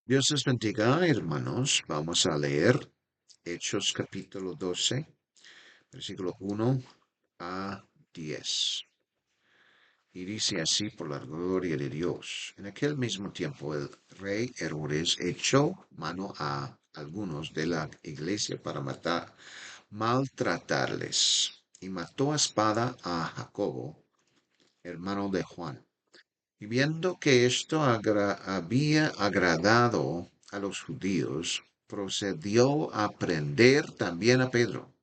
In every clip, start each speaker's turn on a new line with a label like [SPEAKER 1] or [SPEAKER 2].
[SPEAKER 1] Dios les bendiga, hermanos. Vamos a leer Hechos capítulo 12, versículo 1 a 10. Y dice así por la gloria de Dios. En aquel mismo tiempo el rey Herodes echó mano a algunos de la iglesia para maltratarles, y mató a espada a Jacobo, hermano de Juan. Y viendo que esto había agradado a los judíos, procedió a prender también a Pedro.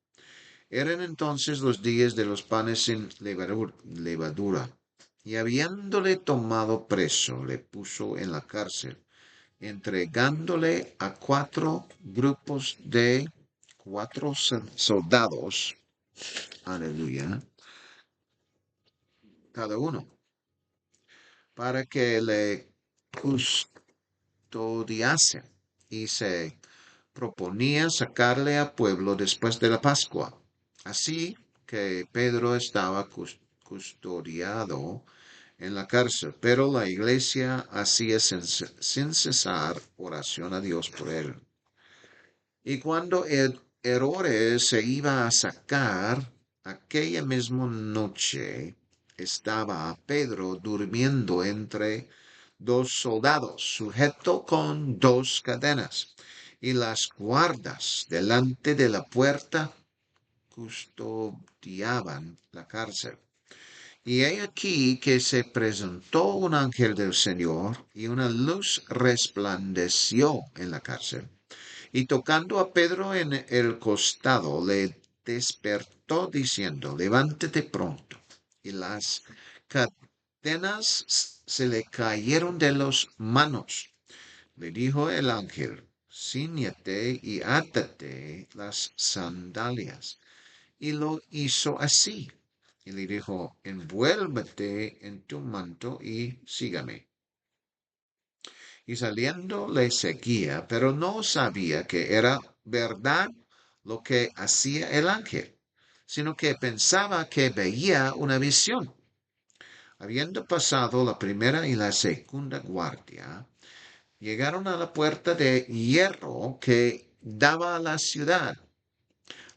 [SPEAKER 1] Eran entonces los días de los panes sin levadura, y habiéndole tomado preso, le puso en la cárcel, entregándole a 4 grupos de 4 soldados, aleluya, cada uno, para que le custodiase, y se proponía sacarle a pueblo después de la Pascua. Así que Pedro estaba custodiado en la cárcel, pero la iglesia hacía sin cesar oración a Dios por él. Y cuando Herodes se iba a sacar, aquella misma noche estaba Pedro durmiendo entre 2 soldados, sujeto con 2 cadenas, y las guardas delante de la puerta custodiaban la cárcel. Y he aquí que se presentó un ángel del Señor, y una luz resplandeció en la cárcel. Y tocando a Pedro en el costado, le despertó diciendo, levántate pronto. Y las cadenas se le cayeron de las manos. Le dijo el ángel, cíñete y átate las sandalias. Y lo hizo así. Y le dijo, envuélvete en tu manto y sígame. Y saliendo le seguía, pero no sabía que era verdad lo que hacía el ángel, sino que pensaba que veía una visión. Habiendo pasado la primera y la segunda guardia, llegaron a la puerta de hierro que daba a la ciudad,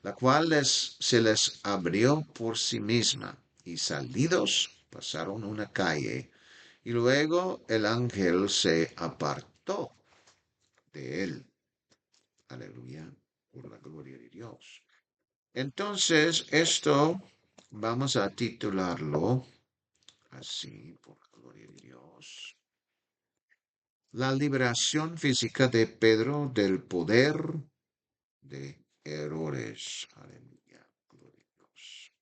[SPEAKER 1] la cual se les abrió por sí misma, y salidos pasaron una calle, y luego el ángel se apartó de él. Aleluya, por la gloria de Dios. Entonces, esto vamos a titularlo así, por la gloria de Dios. La liberación física de Pedro del poder de Herodes. Aleluya, gloria a Dios.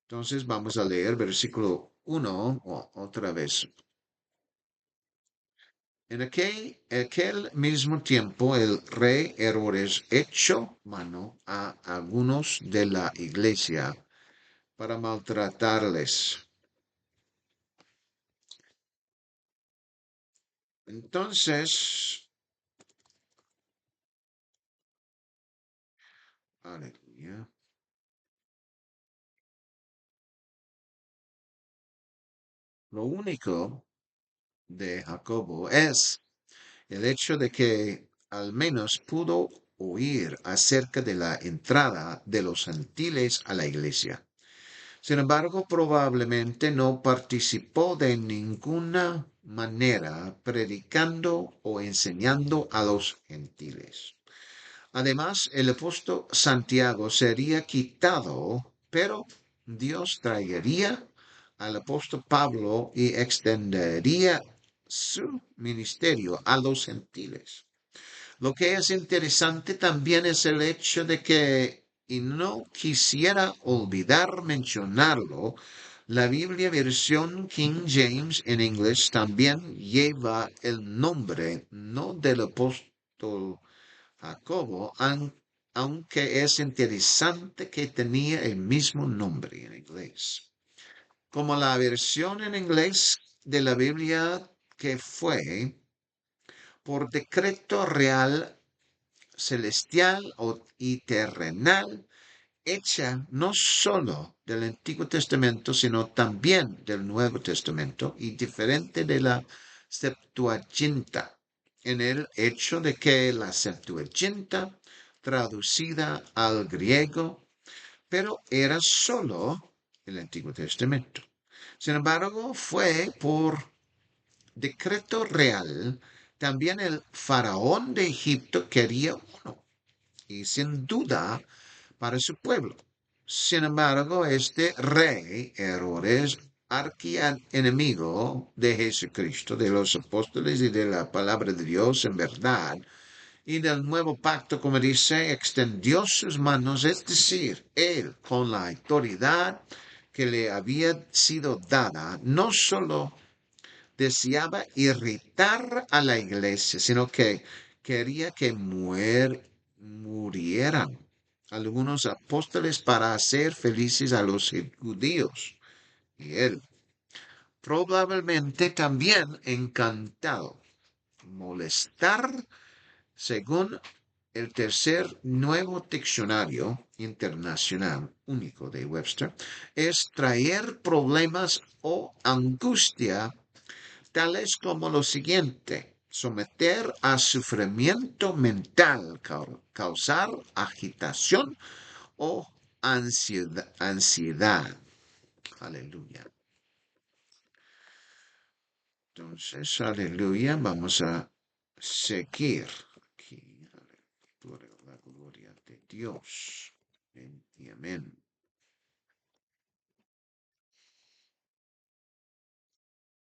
[SPEAKER 1] Entonces, vamos a leer versículo 1 otra vez. En aquel mismo tiempo el rey Herodes echó mano a algunos de la iglesia para maltratarles. Entonces, aleluya, lo único de Jacobo es el hecho de que al menos pudo oír acerca de la entrada de los gentiles a la iglesia. Sin embargo, probablemente no participó de ninguna manera predicando o enseñando a los gentiles. Además, el apóstol Santiago sería quitado, pero Dios traería al apóstol Pablo y extendería su ministerio a los gentiles. Lo que es interesante también es el hecho de que, y no quisiera olvidar mencionarlo, la Biblia versión King James en inglés también lleva el nombre, no del apóstol Jacobo, aunque es interesante que tenía el mismo nombre en inglés. Como la versión en inglés de la Biblia que fue por decreto real celestial y terrenal, hecha no solo del Antiguo Testamento, sino también del Nuevo Testamento y diferente de la Septuaginta. en el hecho de que la Septuaginta, traducida al griego, pero era solo el Antiguo Testamento. Sin embargo, fue por decreto real, también el faraón de Egipto quería uno, y sin duda para su pueblo. Sin embargo, este rey Herodes, archienemigo de Jesucristo, de los apóstoles y de la palabra de Dios en verdad, y del nuevo pacto, como dice, extendió sus manos, es decir, él con la autoridad que le había sido dada, no solo deseaba irritar a la iglesia, sino que quería que murieran algunos apóstoles para hacer felices a los judíos. Y él, probablemente también encantado, molestar, según el tercer nuevo diccionario internacional único de Webster, es traer problemas o angustia tales como lo siguiente: someter a sufrimiento mental, causar agitación o ansiedad. Aleluya. Entonces, aleluya, vamos a seguir aquí. La gloria de Dios. Amén y amén.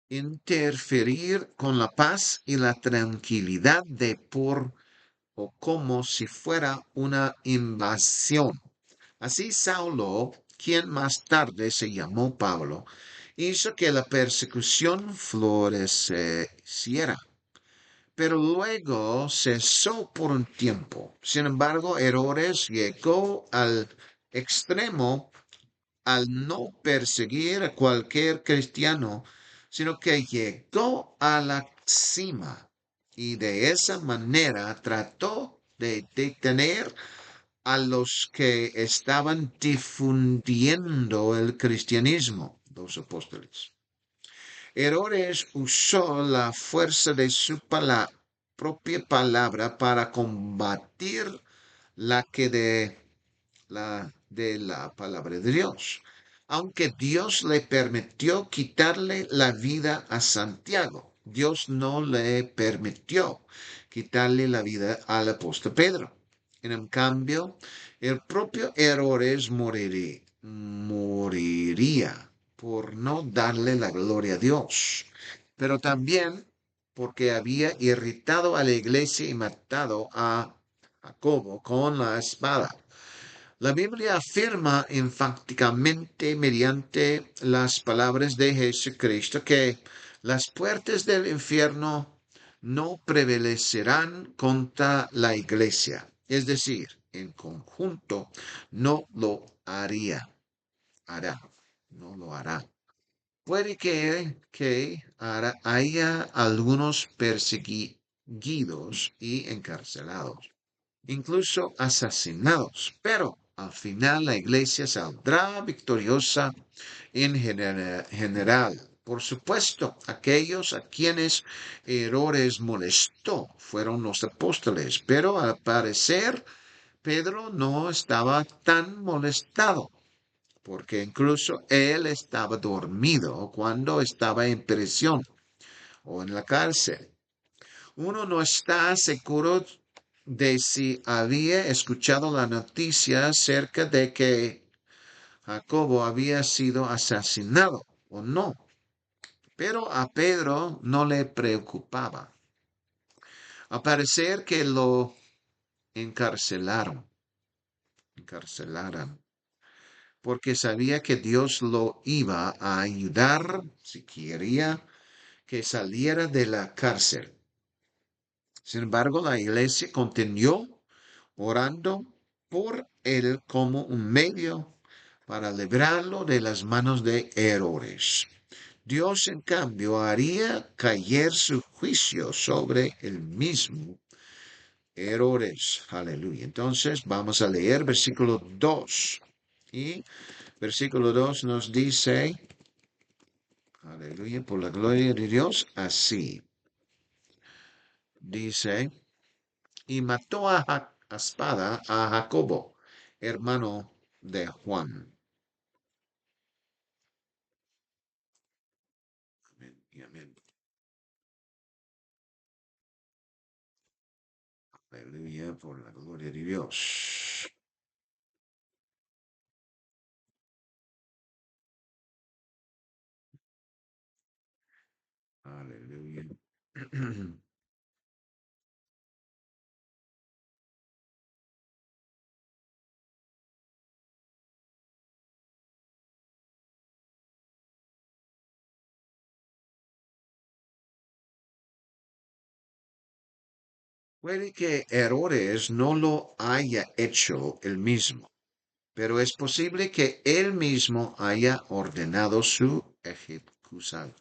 [SPEAKER 1] Interferir con la paz y la tranquilidad de por o como si fuera una invasión. Así Saulo, quien más tarde se llamó Pablo, hizo que la persecución floreciera, pero luego cesó por un tiempo. Sin embargo, Herodes llegó al extremo al no perseguir a cualquier cristiano, sino que llegó a la cima y de esa manera trató de detener a los que estaban difundiendo el cristianismo, los apóstoles. Herodes usó la fuerza de su propia palabra para combatir la que de la palabra de Dios, aunque Dios le permitió quitarle la vida a Santiago. Dios no le permitió quitarle la vida al apóstol Pedro. En cambio, el propio Herodes moriría por no darle la gloria a Dios, pero también porque había irritado a la iglesia y matado a Jacobo con la espada. La Biblia afirma enfáticamente mediante las palabras de Jesucristo que las puertas del infierno no prevalecerán contra la iglesia. Es decir, en conjunto no lo hará, no lo hará. Puede que haya algunos perseguidos y encarcelados, incluso asesinados, pero al final la iglesia saldrá victoriosa en general. Por supuesto, aquellos a quienes Herodes molestó fueron los apóstoles, pero al parecer Pedro no estaba tan molestado, porque incluso él estaba dormido cuando estaba en prisión o en la cárcel. Uno no está seguro de si había escuchado la noticia acerca de que Jacobo había sido asesinado o no, pero a Pedro no le preocupaba. Al parecer que lo encarcelaran, porque sabía que Dios lo iba a ayudar si quería que saliera de la cárcel. Sin embargo, la iglesia continuó orando por él como un medio para librarlo de las manos de Herodes. Dios, en cambio, haría caer su juicio sobre el mismo Herodes. Aleluya. Entonces, vamos a leer versículo 2. Y versículo 2 nos dice, aleluya, por la gloria de Dios, así. dice, y mató a espada a Jacobo, hermano de Juan. Amén y amén. Aleluya por la gloria de Dios. Aleluya. Puede que Herodes no lo haya hecho él mismo, pero es posible que él mismo haya ordenado su ejecución.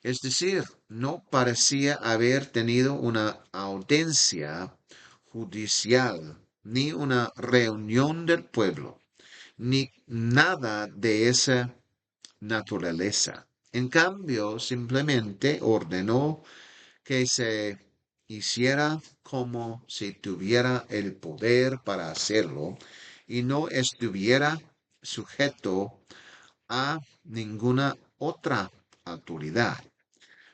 [SPEAKER 1] Es decir, no parecía haber tenido una audiencia judicial, ni una reunión del pueblo, ni nada de esa naturaleza. En cambio, simplemente ordenó que se hiciera como si tuviera el poder para hacerlo y no estuviera sujeto a ninguna otra autoridad.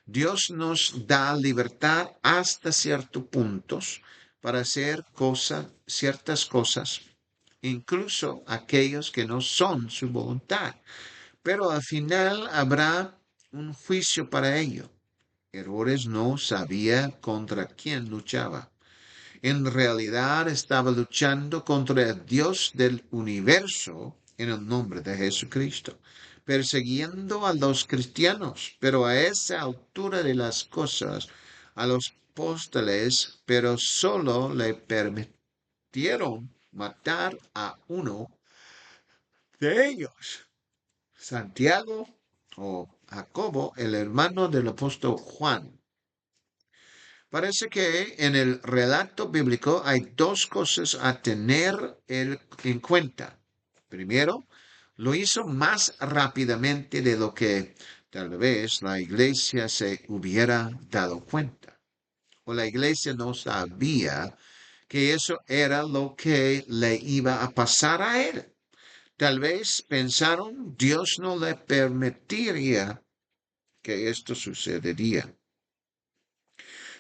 [SPEAKER 1] Dios nos da libertad hasta ciertos puntos para hacer ciertas cosas, incluso aquellos que no son su voluntad. Pero al final habrá un juicio para ello. Herodes no sabía contra quién luchaba. En realidad estaba luchando contra el Dios del universo en el nombre de Jesucristo, persiguiendo a los cristianos, pero a esa altura de las cosas, a los apóstoles, pero solo le permitieron matar a uno de ellos, Santiago o Jacobo, el hermano del apóstol Juan. Parece que en el relato bíblico hay dos cosas a tener en cuenta. Primero, lo hizo más rápidamente de lo que tal vez la iglesia se hubiera dado cuenta. O la iglesia no sabía que eso era lo que le iba a pasar a él. Tal vez pensaron Dios no le permitiría que esto sucedería.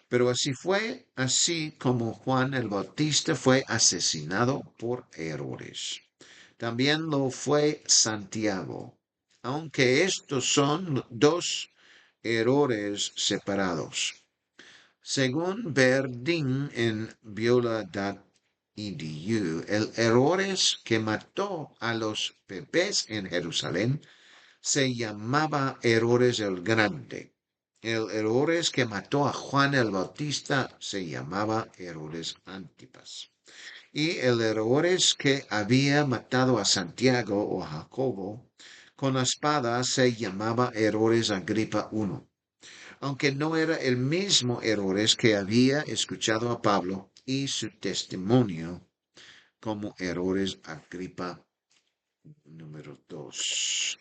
[SPEAKER 1] Pero así fue, así como Juan el Bautista fue asesinado por Herodes. También lo fue Santiago, aunque estos son dos errores separados. Según Verdín en Biola.edu, el Herodes que mató a los bebés en Jerusalén se llamaba Herodes el Grande. El Herodes que mató a Juan el Bautista se llamaba Herodes Antipas. Y el Herodes que había matado a Santiago o a Jacobo con la espada se llamaba Herodes Agripa I, aunque no era el mismo Herodes que había escuchado a Pablo y su testimonio como Herodes Agripa número 2.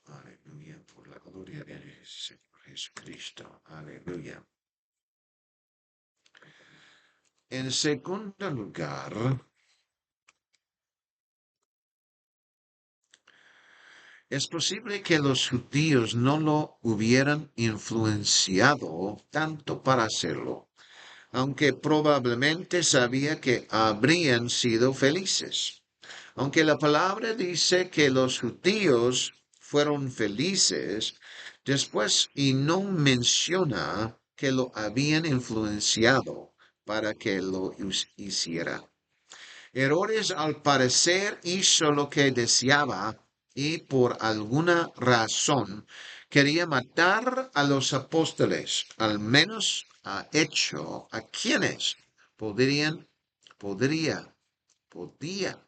[SPEAKER 1] Aleluya, por la gloria de Señor Jesucristo. Aleluya. En segundo lugar, es posible que los judíos no lo hubieran influenciado tanto para hacerlo, aunque probablemente sabía que habrían sido felices. Aunque la palabra dice que los judíos fueron felices, después y no menciona que lo habían influenciado para que lo hiciera. Herodes al parecer hizo lo que deseaba y por alguna razón quería matar a los apóstoles, al menos ha hecho a quienes podría, podía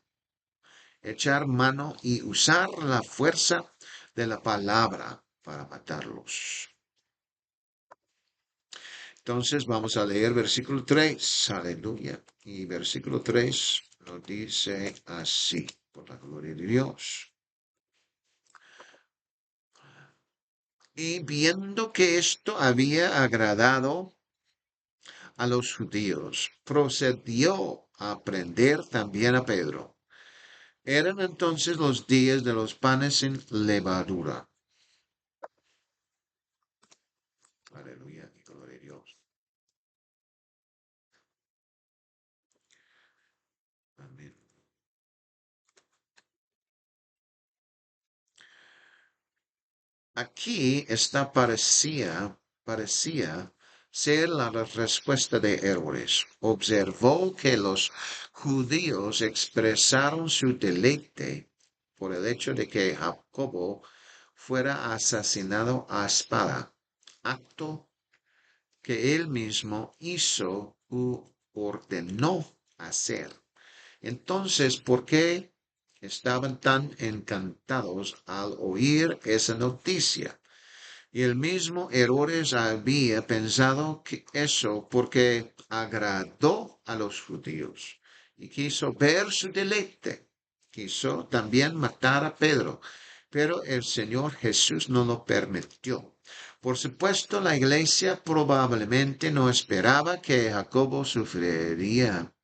[SPEAKER 1] echar mano y usar la fuerza de la palabra para matarlos. Entonces vamos a leer versículo 3, aleluya. Y versículo 3 nos dice así, por la gloria de Dios. Y viendo que esto había agradado a los judíos, procedió a prender también a Pedro. Eran entonces los días de los panes sin levadura. Aleluya y gloria a Dios. Amén. Aquí parecía ser la respuesta de Herodes. Observó que los judíos expresaron su deleite por el hecho de que Jacobo fuera asesinado a espada, acto que él mismo hizo u ordenó hacer. Entonces, ¿por qué estaban tan encantados al oír esa noticia? Y el mismo Herodes había pensado que eso porque agradó a los judíos y quiso ver su deleite. Quiso también matar a Pedro, pero el Señor Jesús no lo permitió. Por supuesto, la iglesia probablemente no esperaba que Jacobo sufriría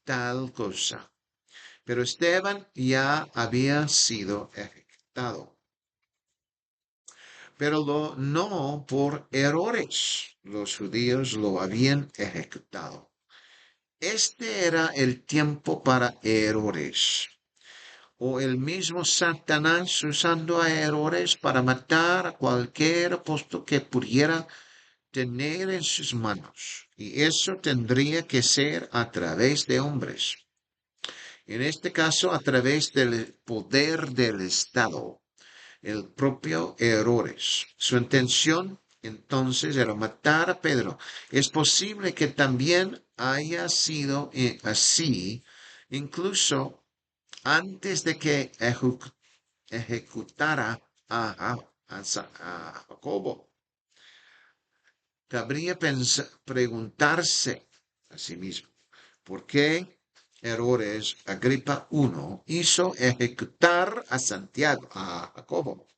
[SPEAKER 1] tal cosa, pero Esteban ya había sido ejecutado, pero no por errores. Los judíos lo habían ejecutado. Este era el tiempo para errores, o el mismo Satanás usando a errores para matar a cualquier apóstol que pudiera tener en sus manos. Y eso tendría que ser a través de hombres. En este caso, a través del poder del Estado, el propio Herodes. Su intención entonces era matar a Pedro. Es posible que también haya sido así, incluso antes de que ejecutara a Jacobo. Cabría preguntarse a sí mismo, ¿por qué Herodes Agripa I hizo ejecutar a Santiago, a Jacobo?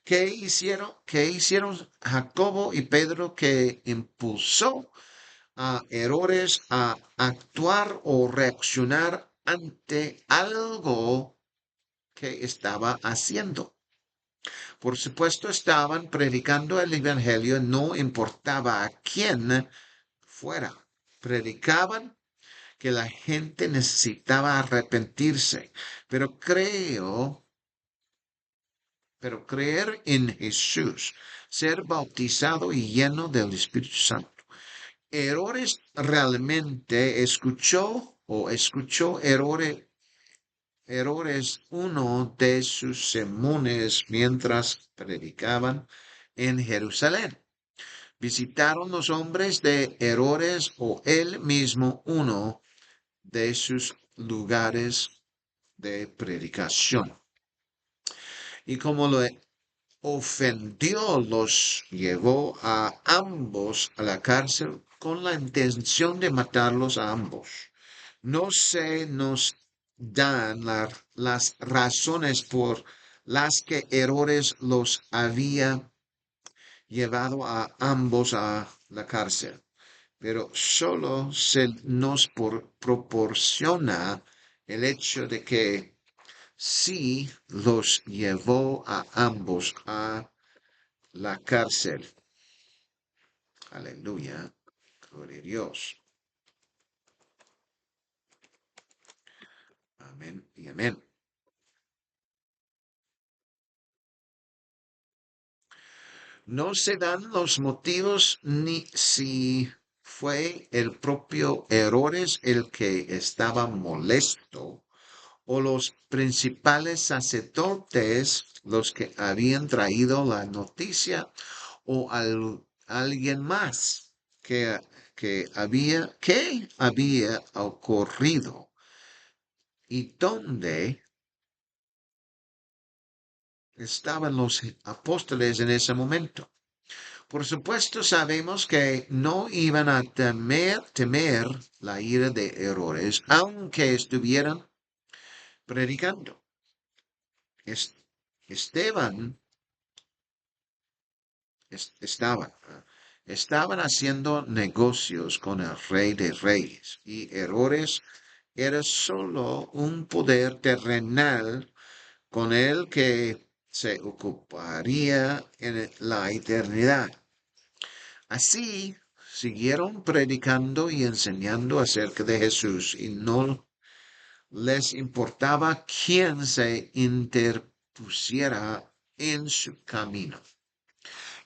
[SPEAKER 1] ¿Qué hicieron Jacobo y Pedro que impulsó a Herodes a actuar o reaccionar ante algo que estaba haciendo? Por supuesto, estaban predicando el Evangelio, no importaba a quién fuera. Predicaban que la gente necesitaba arrepentirse, pero creer en Jesús, ser bautizado y lleno del Espíritu Santo. Herodes realmente escuchó Herodes uno de sus sermones mientras predicaban en Jerusalén. Visitaron los hombres de Herodes o él mismo uno de sus lugares de predicación. Y como lo ofendió, los llevó a ambos a la cárcel con la intención de matarlos a ambos. No se nos dan las razones por las que Herodes los había llevado a ambos a la cárcel, pero solo se nos proporciona el hecho de que sí los llevó a ambos a la cárcel. Aleluya. Gloria a Dios. Amén y amén. No se dan los motivos ni si fue el propio Herodes el que estaba molesto o los principales sacerdotes los que habían traído la noticia o alguien más que había ocurrido y dónde estaban los apóstoles en ese momento. Por supuesto, sabemos que no iban a temer la ira de Herodes, aunque estuvieran predicando. Esteban estaban haciendo negocios con el Rey de Reyes y Herodes era solo un poder terrenal con el que se ocuparía en la eternidad. Así siguieron predicando y enseñando acerca de Jesús y no les importaba quién se interpusiera en su camino,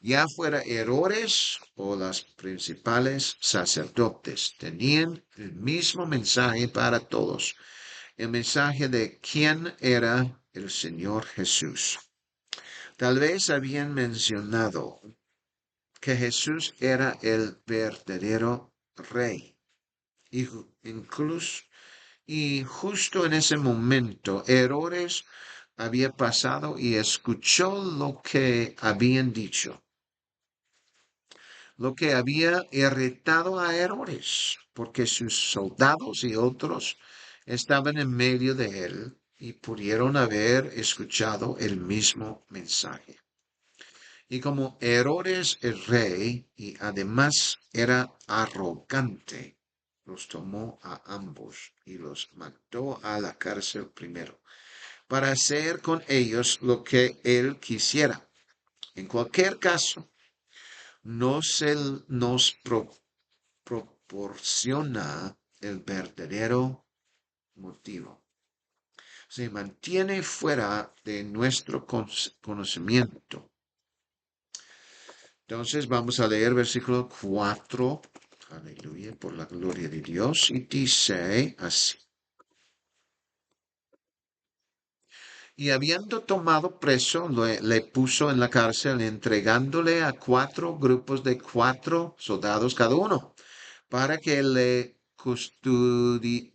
[SPEAKER 1] ya fuera Herodes o los principales sacerdotes. Tenían el mismo mensaje para todos, el mensaje de quién era el Señor Jesús. Tal vez habían mencionado que Jesús era el verdadero rey. Incluso, y justo en ese momento, Herodes había pasado y escuchó lo que habían dicho, lo que había irritado a Herodes, porque sus soldados y otros estaban en medio de él y pudieron haber escuchado el mismo mensaje. Y como Herodes el rey y además era arrogante, los tomó a ambos y los mandó a la cárcel primero, para hacer con ellos lo que él quisiera. En cualquier caso, no se nos proporciona el verdadero motivo. Se mantiene fuera de nuestro conocimiento. Entonces vamos a leer versículo 4. Aleluya, por la gloria de Dios. Y dice así. Y habiendo tomado preso, le puso en la cárcel, entregándole a 4 grupos de 4 soldados cada uno, para que le custodiase.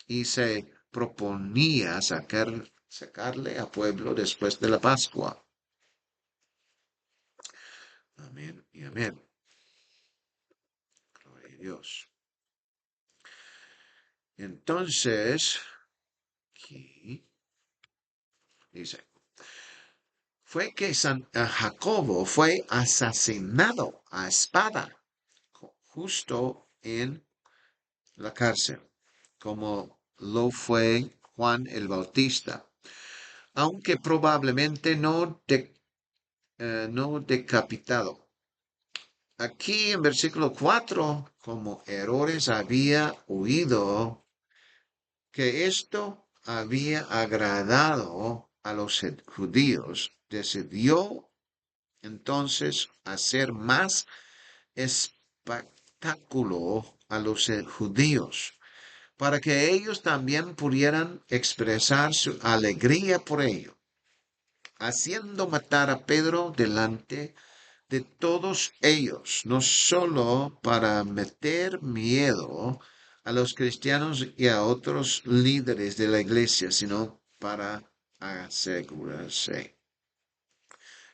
[SPEAKER 1] Y se proponía sacarle a pueblo después de la Pascua. Amén y amén. Gloria a Dios. Entonces, aquí dice, fue que Jacobo fue asesinado a espada justo en la cárcel, como lo fue Juan el Bautista, aunque probablemente no decapitado. Aquí en versículo 4, como Herodes había oído que esto había agradado a los judíos, decidió entonces hacer más espectáculo a los judíos, para que ellos también pudieran expresar su alegría por ello, haciendo matar a Pedro delante de todos ellos, no solo para meter miedo a los cristianos y a otros líderes de la iglesia, sino para asegurarse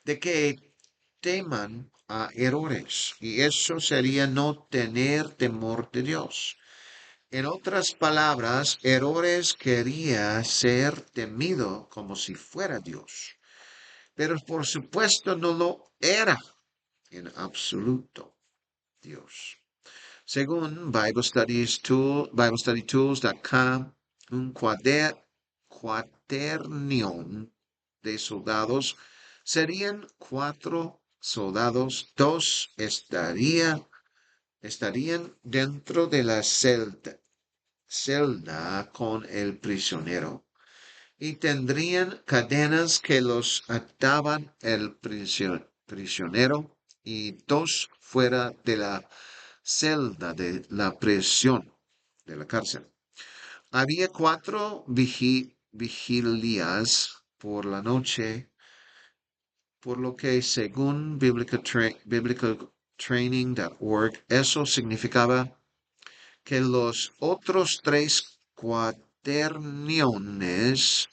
[SPEAKER 1] de que teman a Herodes, y eso sería no tener temor de Dios. En otras palabras, Herodes quería ser temido como si fuera Dios, pero por supuesto no lo era en absoluto Dios. Según BibleStudyTools.com, un cuaternión de soldados serían 4 soldados, 2 estarían dentro de la celda con el prisionero y tendrían cadenas que los ataban el prisionero y 2 fuera de la celda de la prisión de la cárcel. Había 4 vigilias por la noche, por lo que según biblicaltraining.org, eso significaba que los otros 3 cuaterniones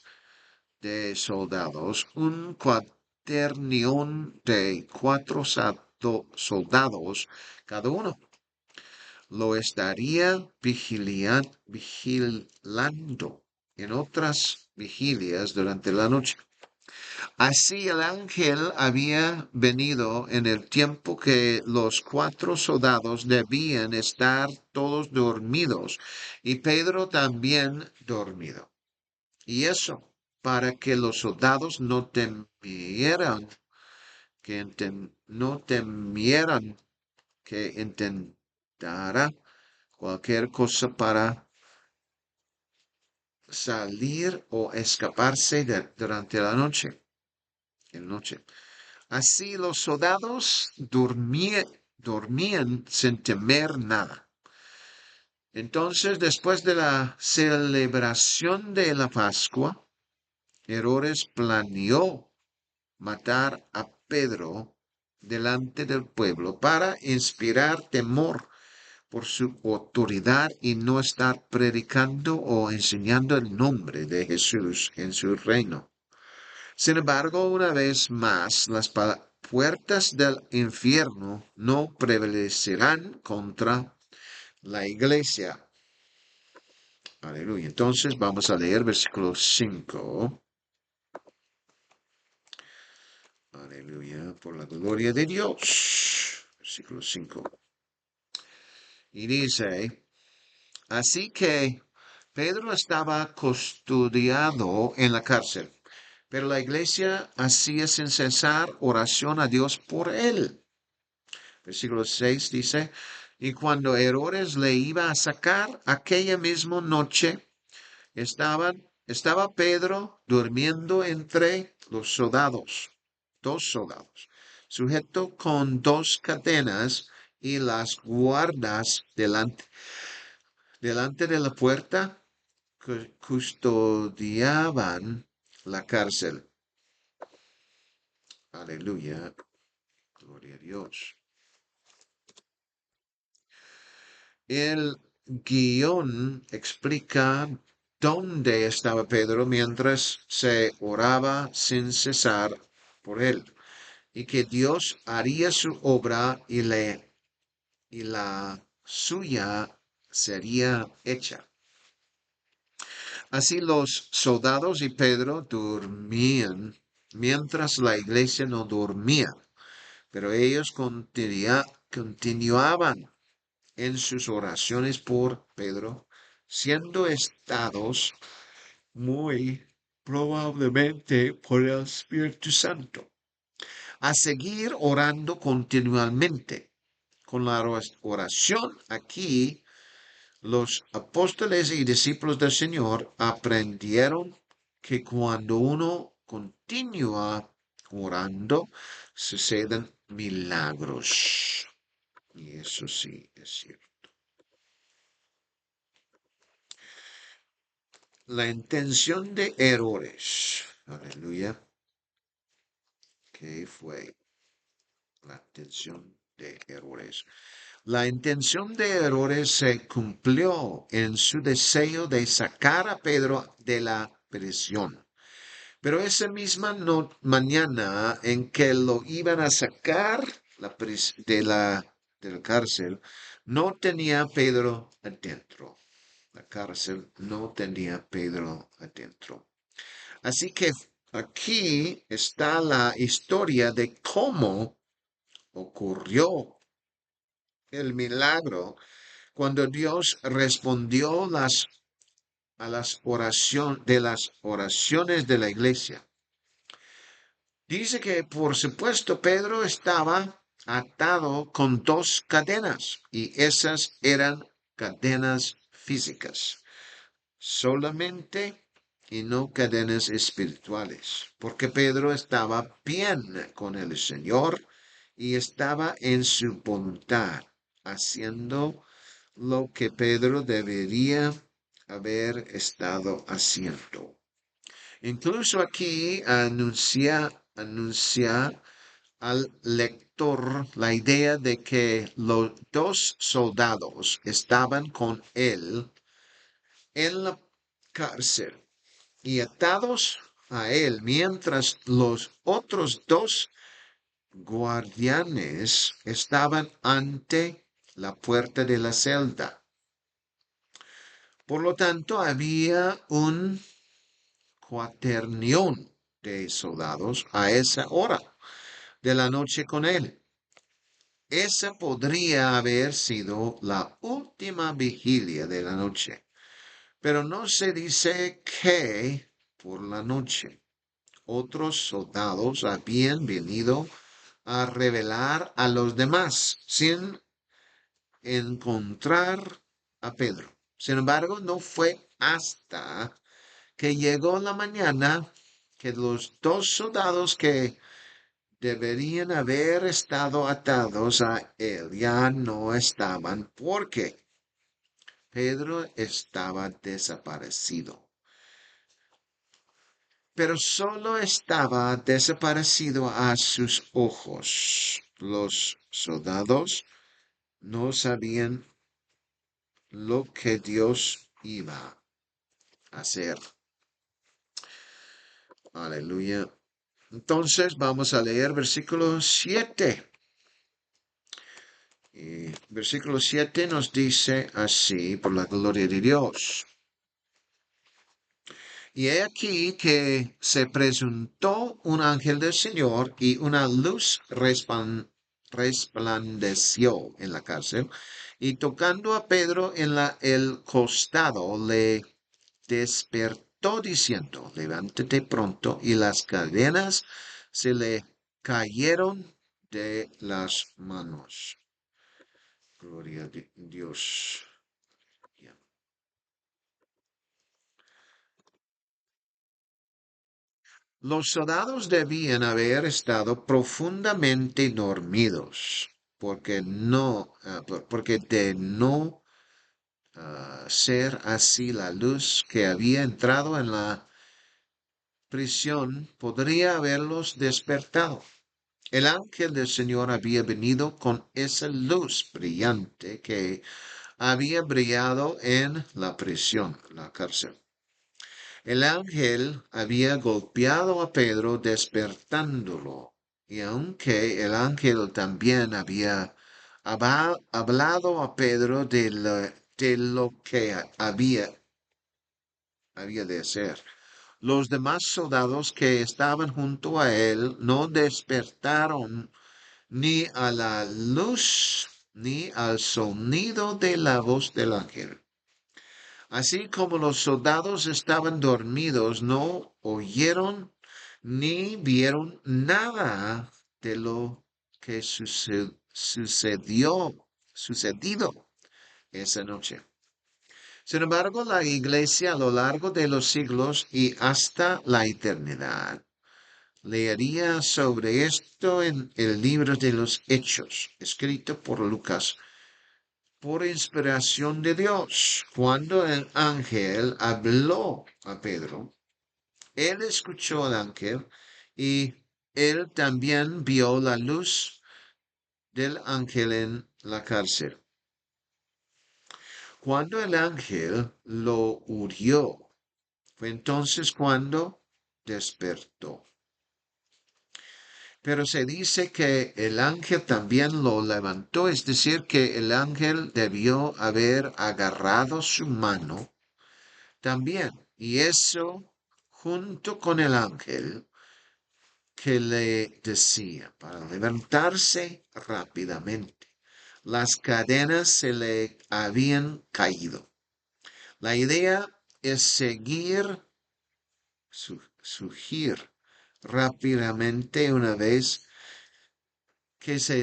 [SPEAKER 1] de soldados, un cuaternión de 4 soldados cada uno, lo estaría vigilando en otras vigilias durante la noche. Así el ángel había venido en el tiempo que los 4 soldados debían estar todos dormidos y Pedro también dormido. Y eso para que los soldados no temieran, no temieran que intentara cualquier cosa para salir o escaparse durante la noche. Así los soldados dormían sin temer nada. Entonces, después de la celebración de la Pascua, Herodes planeó matar a Pedro delante del pueblo para inspirar temor por su autoridad y no estar predicando o enseñando el nombre de Jesús en su reino. Sin embargo, una vez más, las puertas del infierno no prevalecerán contra la iglesia. Aleluya. Entonces vamos a leer versículo 5. Aleluya. Por la gloria de Dios. Versículo 5. Y dice, así que Pedro estaba custodiado en la cárcel, pero la iglesia hacía sin cesar oración a Dios por él. Versículo 6 dice, y cuando Herodes le iba a sacar aquella misma noche, estaba Pedro durmiendo entre los soldados, 2 soldados, sujeto con 2 cadenas y las guardas delante de la puerta custodiaban la cárcel. Aleluya, gloria a Dios. El guión explica dónde estaba Pedro mientras se oraba sin cesar por él, y que Dios haría su obra y la suya sería hecha. Así los soldados y Pedro dormían mientras la iglesia no dormía, pero ellos continuaban en sus oraciones por Pedro, siendo estados muy probablemente por el Espíritu Santo, a seguir orando continuamente. Con la oración aquí, los apóstoles y discípulos del Señor aprendieron que cuando uno continúa orando, suceden milagros. Y eso sí es cierto. La intención de errores. Aleluya. ¿Qué fue la intención de errores? La intención de errores se cumplió en su deseo de sacar a Pedro de la prisión. Pero esa misma mañana en que lo iban a sacar de la cárcel, no tenía Pedro adentro. La cárcel no tenía Pedro adentro. Así que aquí está la historia de cómo ocurrió el milagro cuando Dios respondió a las oraciones de la iglesia. Dice que, por supuesto, Pedro estaba atado con 2 cadenas y esas eran cadenas físicas solamente y no cadenas espirituales, porque Pedro estaba bien con el Señor y estaba en su voluntad, haciendo lo que Pedro debería haber estado haciendo. Incluso aquí anuncia al lector la idea de que los 2 soldados estaban con él en la cárcel y atados a él, mientras los otros 2 guardianes estaban ante la puerta de la celda. Por lo tanto, había un cuaternión de soldados a esa hora de la noche con él. Esa podría haber sido la última vigilia de la noche, pero no se dice que por la noche otros soldados habían venido a revelar a los demás sin encontrar a Pedro. Sin embargo, no fue hasta que llegó la mañana que los dos soldados que deberían haber estado atados a él ya no estaban porque Pedro estaba desaparecido. Pero solo estaba desaparecido a sus ojos. Los soldados no sabían lo que Dios iba a hacer. Aleluya. Entonces vamos a leer versículo 7. Y versículo 7 nos dice así, por la gloria de Dios. Y he aquí que se presentó un ángel del Señor y una luz resplandeció en la cárcel, y tocando a Pedro en el costado, le despertó diciendo, levántate pronto, y las cadenas se le cayeron de las manos. Gloria a Dios. Los soldados debían haber estado profundamente dormidos, porque de no ser así la luz que había entrado en la prisión podría haberlos despertado. El ángel del Señor había venido con esa luz brillante que había brillado en la prisión, la cárcel. El ángel había golpeado a Pedro despertándolo, y aunque el ángel también había hablado a Pedro de lo que había de hacer, los demás soldados que estaban junto a él no despertaron ni a la luz ni al sonido de la voz del ángel. Así como los soldados estaban dormidos, no oyeron ni vieron nada de lo que sucedido esa noche. Sin embargo, la iglesia a lo largo de los siglos y hasta la eternidad leería sobre esto en el libro de los Hechos, escrito por Lucas, por inspiración de Dios. Cuando el ángel habló a Pedro, él escuchó al ángel y él también vio la luz del ángel en la cárcel. Cuando el ángel lo hirió, fue entonces cuando despertó. Pero se dice que el ángel también lo levantó, es decir, que el ángel debió haber agarrado su mano también. Y eso junto con el ángel que le decía para levantarse rápidamente. Las cadenas se le habían caído. La idea es surgir rápidamente una vez que se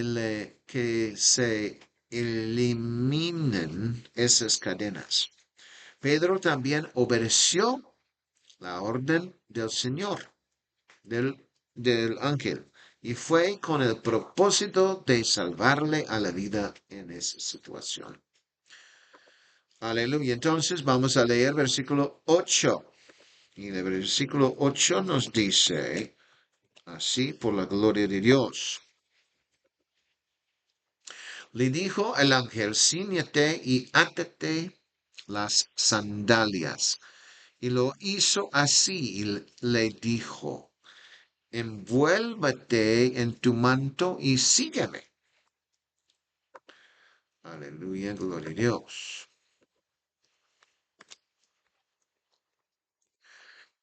[SPEAKER 1] eliminen esas cadenas. Pedro también obedeció la orden del Señor, del ángel, y fue con el propósito de salvarle a la vida en esa situación. Aleluya. Entonces vamos a leer versículo 8. Y el versículo 8 nos dice, así por la gloria de Dios. Le dijo el ángel, ciñete y átate las sandalias. Y lo hizo así y le dijo, envuélvete en tu manto y sígueme. Aleluya, gloria a Dios.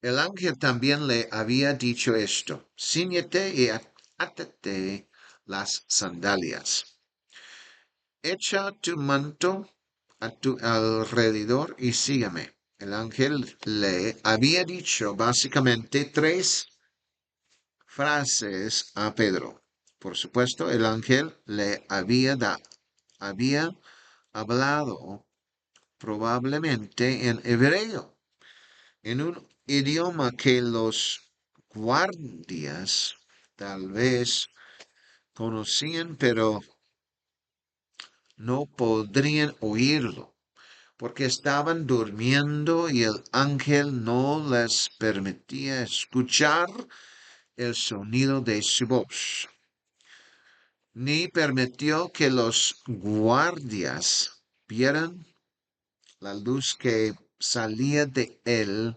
[SPEAKER 1] El ángel también le había dicho esto: Cíñete y átate las sandalias. Echa tu manto a tu alrededor y sígueme. El ángel le había dicho básicamente tres frases a Pedro. Por supuesto, el ángel le había hablado probablemente en hebreo, en un idioma que los guardias tal vez conocían, pero no podrían oírlo, porque estaban durmiendo y el ángel no les permitía escuchar el sonido de su voz, ni permitió que los guardias vieran la luz que salía de él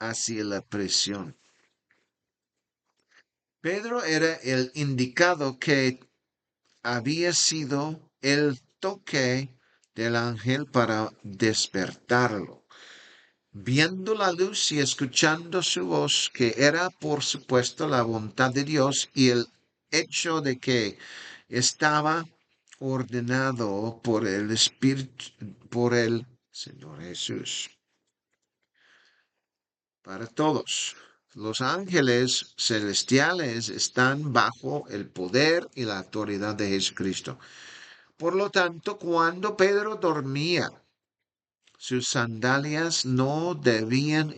[SPEAKER 1] hacia la prisión. Pedro era el indicado que había sido el toque del ángel para despertarlo. Viendo la luz y escuchando su voz, que era por supuesto la voluntad de Dios, y el hecho de que estaba ordenado por el Espíritu, por el Señor Jesús, para todos. Los ángeles celestiales están bajo el poder y la autoridad de Jesucristo. Por lo tanto, cuando Pedro dormía, sus sandalias no debían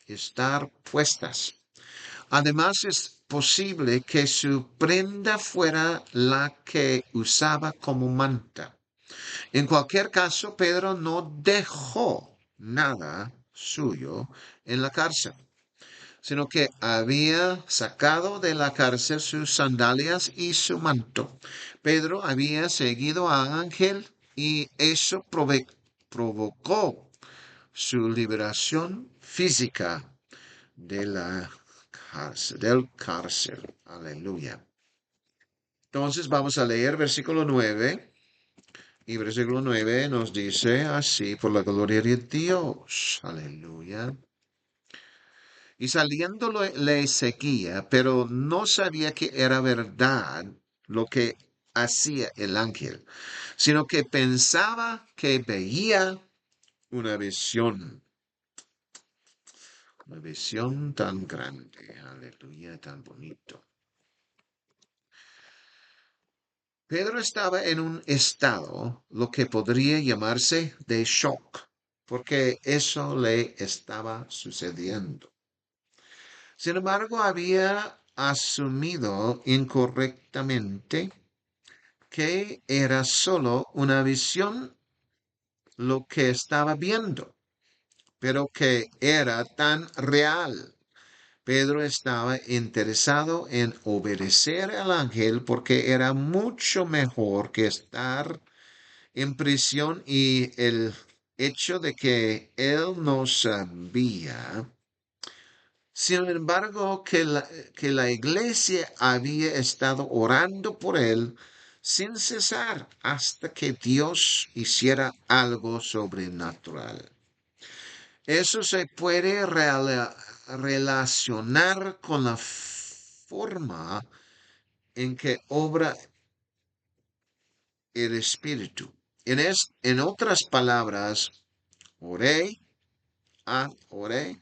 [SPEAKER 1] estar puestas. Además, es posible que su prenda fuera la que usaba como manta. En cualquier caso, Pedro no dejó nada suyo en la cárcel, sino que había sacado de la cárcel sus sandalias y su manto. Pedro había seguido al ángel y eso provocó su liberación física de la cárcel, del cárcel. Aleluya. Entonces vamos a leer versículo 9. Y versículo 9 nos dice así: por la gloria de Dios. Aleluya. Y saliendo le seguía, pero no sabía que era verdad lo que hacía el ángel, sino que pensaba que veía una visión. Una visión tan grande, aleluya, tan bonito. Pedro estaba en un estado, lo que podría llamarse de shock, porque eso le estaba sucediendo. Sin embargo, había asumido incorrectamente que era solo una visión lo que estaba viendo, pero que era tan real. Pedro estaba interesado en obedecer al ángel porque era mucho mejor que estar en prisión, y el hecho de que él no sabía, sin embargo, que la iglesia había estado orando por él sin cesar hasta que Dios hiciera algo sobrenatural. Eso se puede relacionar con la forma en que obra el Espíritu. En otras palabras, oré, oré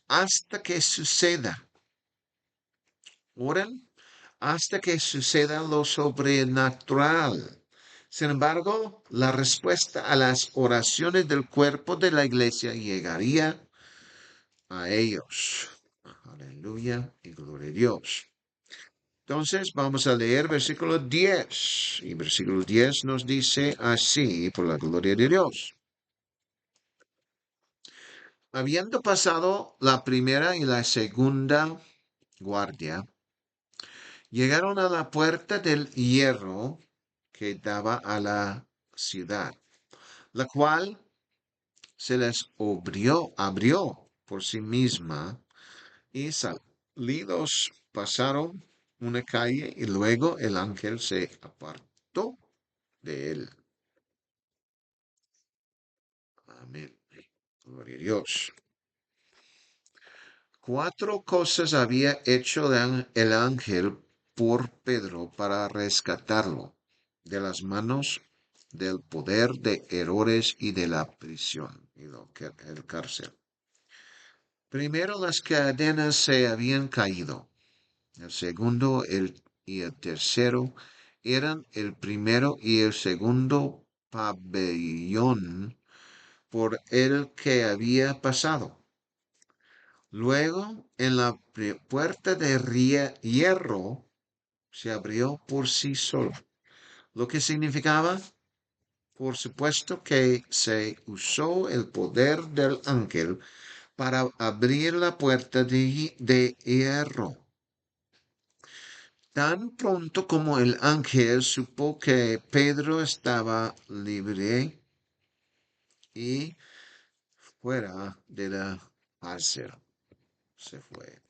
[SPEAKER 1] hasta que suceda. Oren hasta que suceda lo sobrenatural. Sin embargo, la respuesta a las oraciones del cuerpo de la iglesia llegaría a ellos. Aleluya y gloria a Dios. Entonces vamos a leer versículo 10. Y versículo 10 nos dice así: por la gloria de Dios. Habiendo pasado la primera y la segunda guardia, llegaron a la puerta del hierro que daba a la ciudad, la cual se les abrió por sí misma, y salidos pasaron una calle, y luego el ángel se apartó de él. Amén. Gloria a Dios. 4 cosas había hecho el ángel por Pedro para rescatarlo de las manos del poder de Herodes y de la prisión y el cárcel. Primero, las cadenas se habían caído. El segundo y el tercero eran el primero y el segundo pabellón por el que había pasado. Luego, en la puerta de hierro se abrió por sí solo, lo que significaba, por supuesto, que se usó el poder del ángel para abrir la puerta de hierro. Tan pronto como el ángel supo que Pedro estaba libre y fuera de la cárcel, se fue.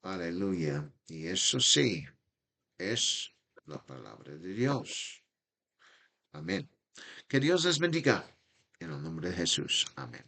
[SPEAKER 1] Aleluya. Y eso sí, es la palabra de Dios. Amén. Que Dios les bendiga. En el nombre de Jesús. Amén.